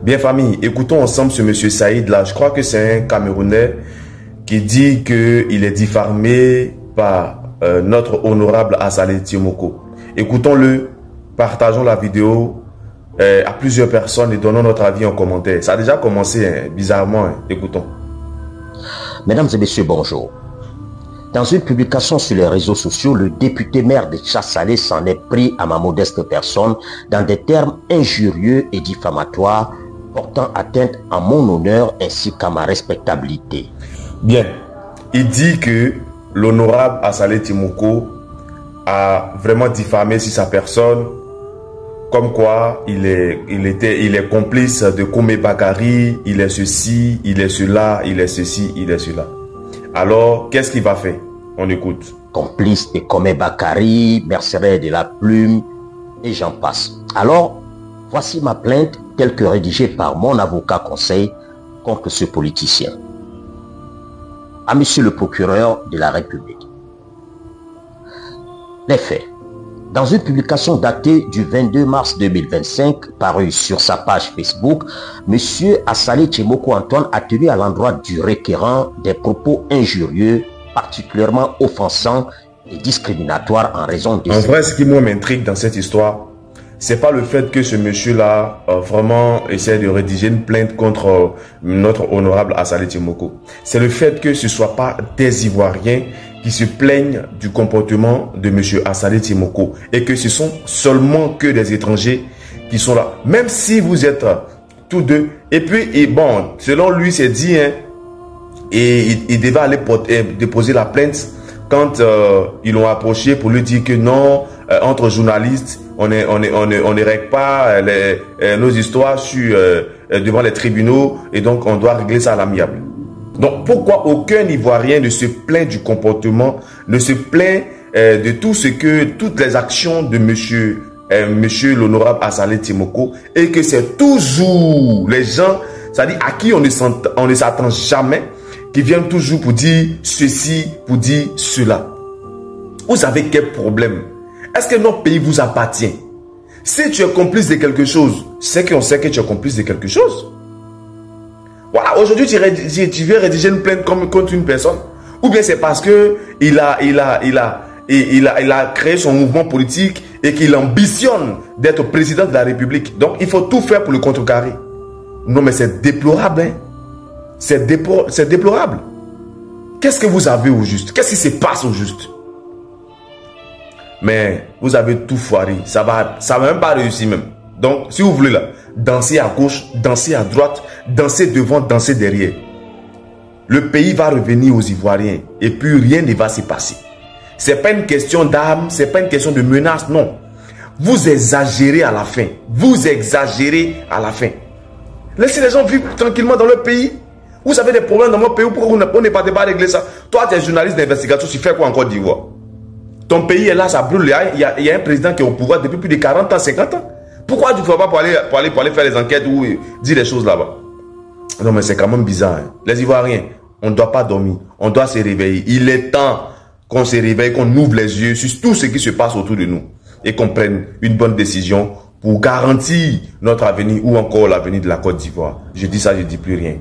Bien famille, écoutons ensemble ce monsieur Saïd là. Je crois que c'est un Camerounais qui dit qu'il est diffamé par notre honorable Assalé Tiemoko. Écoutons-le, partageons la vidéo à plusieurs personnes et donnons notre avis en commentaire. Ça a déjà commencé bizarrement, écoutons. Mesdames et messieurs, bonjour. Dans une publication sur les réseaux sociaux, le député maire de Tchassalé s'en est pris à ma modeste personne dans des termes injurieux et diffamatoires portant atteinte à mon honneur ainsi qu'à ma respectabilité. Bien, il dit que l'honorable Assalé Tiemoko a vraiment diffamé sur sa personne, comme quoi il est complice de Kome Bakari, il est ceci, il est cela, il est ceci, il est cela. Alors, qu'est-ce qu'il va faire? On écoute. Complice de Kome Bakari, mercenaire de la plume, et j'en passe. Alors, voici ma plainte telle que rédigée par mon avocat conseil contre ce politicien. À monsieur le procureur de la République. Les faits. Dans une publication datée du 22 mars 2025, parue sur sa page Facebook, M. Assalé Tiemoko Antoine a tenu à l'endroit du requérant des propos injurieux, particulièrement offensants et discriminatoires en raison de... En vrai, ce qui m'intrigue dans cette histoire, c'est pas le fait que ce monsieur-là vraiment essaie de rédiger une plainte contre notre honorable Assalé Tiemoko. C'est le fait que ce ne soit pas des Ivoiriens qui se plaignent du comportement de M. Assalé Tiemoko et que ce sont seulement que des étrangers qui sont là. Même si vous êtes tous deux. Et puis, bon, selon lui, c'est dit, hein, et il devait aller déposer la plainte quand ils l'ont approché pour lui dire que non, entre journalistes, on ne règle pas nos histoires devant les tribunaux et donc on doit régler ça à l'amiable. Donc pourquoi aucun Ivoirien ne se plaint du comportement, ne se plaint de toutes les actions de monsieur l'honorable Assalé Tiemoko et que c'est toujours les gens, c'est-à-dire à qui on ne s'attend jamais, qui viennent toujours pour dire ceci, pour dire cela. Vous avez quel problème? Est-ce que notre pays vous appartient? Si tu es complice de quelque chose, c'est qu'on sait que tu es complice de quelque chose. Voilà, aujourd'hui tu viens rédiger une plainte contre une personne. Ou bien c'est parce que il a créé son mouvement politique et qu'il ambitionne d'être président de la République. Donc il faut tout faire pour le contrecarrer. Non mais c'est déplorable, hein. C'est déplorable. Qu'est-ce que vous avez au juste? Qu'est-ce qui se passe au juste? Mais vous avez tout foiré. Ça va même pas réussir même. Donc, si vous voulez là, danser à gauche, danser à droite, danser devant, danser derrière. Le pays va revenir aux Ivoiriens et puis rien ne va se passer. C'est pas une question d'armes, c'est pas une question de menace, non. Vous exagérez à la fin. Vous exagérez à la fin. Laissez les gens vivre tranquillement dans leur pays. Vous avez des problèmes dans mon pays, pourquoi on n'est pas régler ça? Toi, tu es journaliste d'investigation, tu fais quoi en Côte d'Ivoire? Ton pays est là, ça brûle. Il y a un président qui est au pouvoir depuis plus de 40 ans, 50 ans. Pourquoi tu ne fais pas pour aller faire les enquêtes ou dire des choses là-bas? Non, mais c'est quand même bizarre. Hein. Les Ivoiriens, on ne doit pas dormir. On doit se réveiller. Il est temps qu'on se réveille, qu'on ouvre les yeux sur tout ce qui se passe autour de nous et qu'on prenne une bonne décision pour garantir notre avenir ou encore l'avenir de la Côte d'Ivoire. Je dis ça, je ne dis plus rien.